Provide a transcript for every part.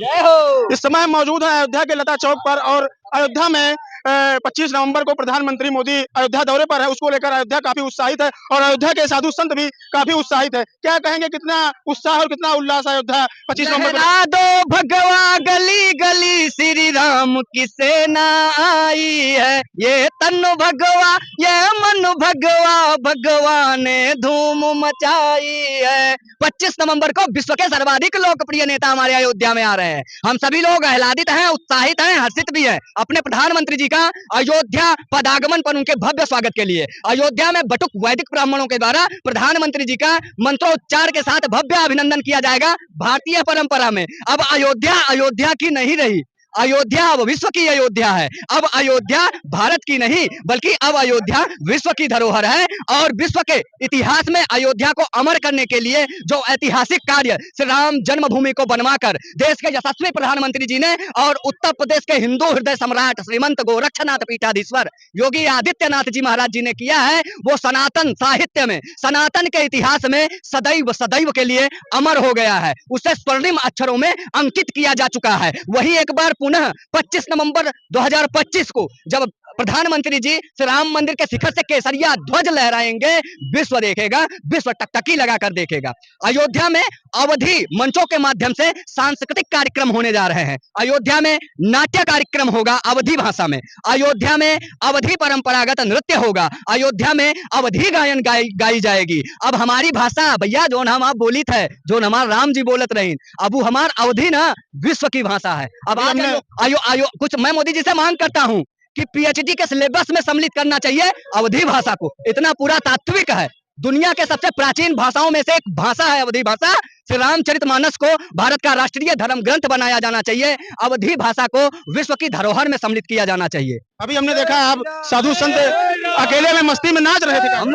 जय हो। इस समय मौजूद है अयोध्या के लता चौक पर और अयोध्या में 25 नवंबर को प्रधानमंत्री मोदी अयोध्या दौरे पर है। उसको लेकर अयोध्या काफी उत्साहित है और अयोध्या के साधु संत भी काफी उत्साहित है। क्या कहेंगे, कितना उत्साह और कितना उल्लास है अयोध्या 25 नवंबर को? लहरा दो भगवा गली गली श्री राम की सेना आई है। ये तन भगवा ये मन भगवा भगवान ने धूम मचाई है। 25 नवंबर को विश्व के सर्वाधिक लोकप्रिय नेता हमारे अयोध्या में आ रहे हैं। हम सभी लोग आह्लादित हैं, उत्साहित हैं, हर्षित भी हैं अपने प्रधानमंत्री जी का अयोध्या पदागमन पर उनके भव्य स्वागत के लिए। अयोध्या में बटुक वैदिक ब्राह्मणों के द्वारा प्रधानमंत्री जी का मंत्रोच्चार के साथ भव्य अभिनंदन किया जाएगा। भारतीय परंपरा में अब अयोध्या अयोध्या की नहीं रही, अयोध्या अब विश्व की अयोध्या है। अब अयोध्या भारत की नहीं बल्कि अब अयोध्या विश्व की धरोहर है और विश्व के इतिहास में अयोध्या को अमर करने के लिए जो ऐतिहासिक कार्य श्री राम जन्मभूमि को बनवाकर देश के यशस्वी प्रधानमंत्री जी ने और उत्तर प्रदेश के हिंदू हृदय सम्राट श्रीमंत गोरक्षनाथ पीठाधीश्वर योगी आदित्यनाथ जी महाराज जी ने किया है, वो सनातन साहित्य में सनातन के इतिहास में सदैव सदैव के लिए अमर हो गया है। उसे स्वर्णिम अक्षरों में अंकित किया जा चुका है। वही एक बार पुनः 25 नवंबर 2025 को जब प्रधानमंत्री जी श्री राम मंदिर के शिखर से केसरिया ध्वज लहराएंगे, विश्व देखेगा, विश्व टकटकी लगाकर देखेगा। अयोध्या में अवधि मंचों के माध्यम से सांस्कृतिक कार्यक्रम होने जा रहे हैं। अयोध्या में नाट्य कार्यक्रम होगा अवधि भाषा में, अयोध्या में अवधि परंपरागत नृत्य होगा, अयोध्या में अवधि गायन गाई जाएगी। अब हमारी भाषा भैया जो हम आप बोली थे, जो हमारे राम जी बोलत रही, अब हमार अवधि ना विश्व की भाषा है। अब कुछ मैं मोदी जी से मांग करता हूं कि पीएचडी के सिलेबस में सम्मिलित करना चाहिए अवधि भाषा को। इतना पूरा तात्विक है, दुनिया के सबसे प्राचीन भाषाओं में से एक भाषा है अवधि भाषा। श्री रामचरितमानस को भारत का राष्ट्रीय धर्म ग्रंथ बनाया जाना चाहिए। अवधि भाषा को विश्व की धरोहर में सम्मिलित किया जाना चाहिए। अभी हमने देखा आप साधु संत अकेले में मस्ती में नाच रहे थे। हम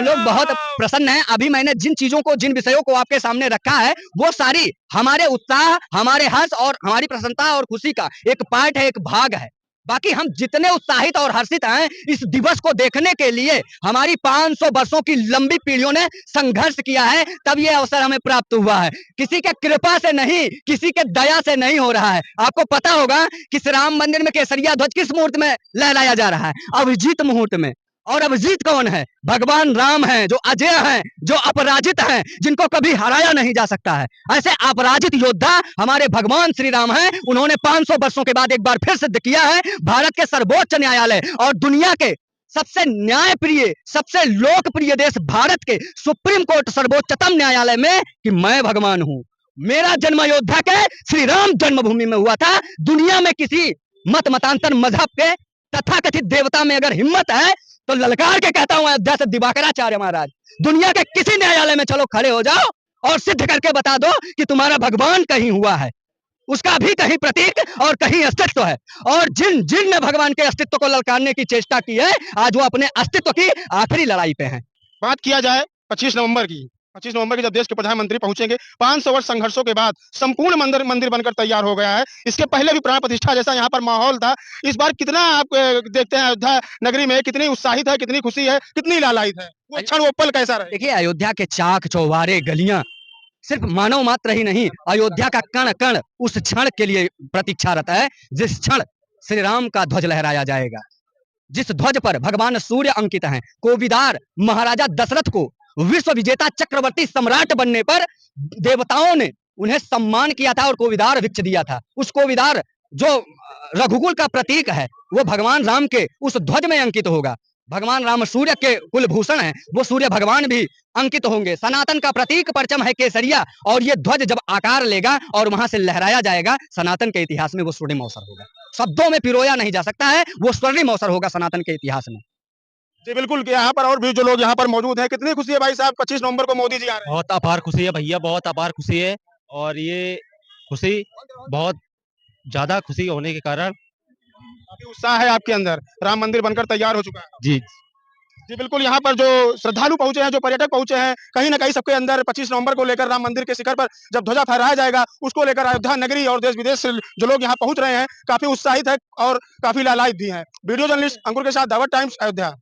लोग बहुत प्रसन्न हैं। अभी मैंने जिन चीजों को जिन विषयों को आपके सामने रखा है वो सारी हमारे उत्साह, हमारे हर्ष और हमारी प्रसन्नता और खुशी का एक पार्ट है, एक भाग है। बाकी हम जितने उत्साहित और हर्षित हैं इस दिवस को देखने के लिए, हमारी 500 वर्षों की लंबी पीढ़ियों ने संघर्ष किया है, तब ये अवसर हमें प्राप्त हुआ है। किसी के कृपा से नहीं, किसी के दया से नहीं हो रहा है। आपको पता होगा कि श्री राम मंदिर में केसरिया ध्वज किस मुहूर्त में लहराया जा रहा है? अभिजीत मुहूर्त में। और अभिजीत कौन है? भगवान राम है, जो अजय हैं, जो अपराजित हैं, जिनको कभी हराया नहीं जा सकता है। ऐसे अपराजित योद्धा हमारे भगवान श्री राम हैं। उन्होंने 500 वर्षों के बाद एक बार फिर सिद्ध किया है भारत के सर्वोच्च न्यायालय और दुनिया के सबसे न्यायप्रिय, सबसे लोकप्रिय देश भारत के सुप्रीम कोर्ट सर्वोच्चतम न्यायालय में कि मैं भगवान हूं। मेरा जन्म अयोध्या के श्री राम जन्मभूमि में हुआ था। दुनिया में किसी मत मतांतर मजहब के तथाकथित देवता में अगर हिम्मत है तो ललकार के कहता हूं अयोध्या से दिवाकराचार्य महाराज, दुनिया के किसी न्यायालय में चलो खड़े हो जाओ और सिद्ध करके बता दो कि तुम्हारा भगवान कहीं हुआ है। उसका भी कहीं प्रतीक और कहीं अस्तित्व है। और जिन ने भगवान के अस्तित्व को ललकारने की चेष्टा की है, आज वो अपने अस्तित्व की आखिरी लड़ाई पे हैं। बात किया जाए 25 नवंबर की, 25 नवंबर की जब देश के प्रधानमंत्री पहुंचेंगे, 500 वर्ष संघर्षों के बाद संपूर्ण मंदिर बनकर तैयार हो गया है। इसके पहले भी प्राण प्रतिष्ठा जैसा यहाँ पर माहौल था। इस बार कितना आप देखते हैं अयोध्या नगरी में, कितनी उत्साहित है, कितनी खुशी है, कितनी लालायित है? वो क्षण, वो पल कैसा रहे? देखिए अयोध्या के चाक चौबारे गलियां सिर्फ मानव मात्र ही नहीं, अयोध्या का कण कण उस क्षण के लिए प्रतीक्षारत है जिस क्षण श्री राम का ध्वज लहराया जाएगा, जिस ध्वज पर भगवान सूर्य अंकित हैं। कोविदार महाराजा दशरथ को विश्व विजेता चक्रवर्ती सम्राट बनने पर देवताओं ने उन्हें सम्मान किया था और कोविदार वृक्ष दिया था। उस कोविदार जो रघुकुल का प्रतीक है वो भगवान राम के उस ध्वज में अंकित होगा। भगवान राम सूर्य के कुलभूषण हैं, वो सूर्य भगवान भी अंकित होंगे। सनातन का प्रतीक परचम है केसरिया और ये ध्वज जब आकार लेगा और वहां से लहराया जाएगा, सनातन के इतिहास में वो स्वर्णिम अवसर होगा। शब्दों में पिरोया नहीं जा सकता है, वो स्वर्णिम अवसर होगा सनातन के इतिहास में। जी बिल्कुल। यहाँ पर और भी जो लोग यहाँ पर मौजूद हैं, कितनी खुशी है भाई साहब 25 नवंबर को मोदी जी आ रहे हैं? बहुत अपार खुशी है भैया, बहुत अपार खुशी है। और ये खुशी बहुत ज्यादा खुशी होने के कारण काफी उत्साह है आपके अंदर, राम मंदिर बनकर तैयार हो चुका है। जी जी बिल्कुल। यहाँ पर जो श्रद्धालु पहुंचे हैं, जो पर्यटक पहुंचे हैं, कहीं ना कहीं सबके अंदर 25 नवंबर को लेकर राम मंदिर के शिखर पर जब ध्वजा फहराया जाएगा, उसको लेकर अयोध्या नगरी और देश विदेश से जो लोग यहाँ पहुंच रहे हैं काफी उत्साहित है और काफी लालायित भी हैं। वीडियो जर्नलिस्ट अंकुर के साथ दावत टाइम्स, अयोध्या।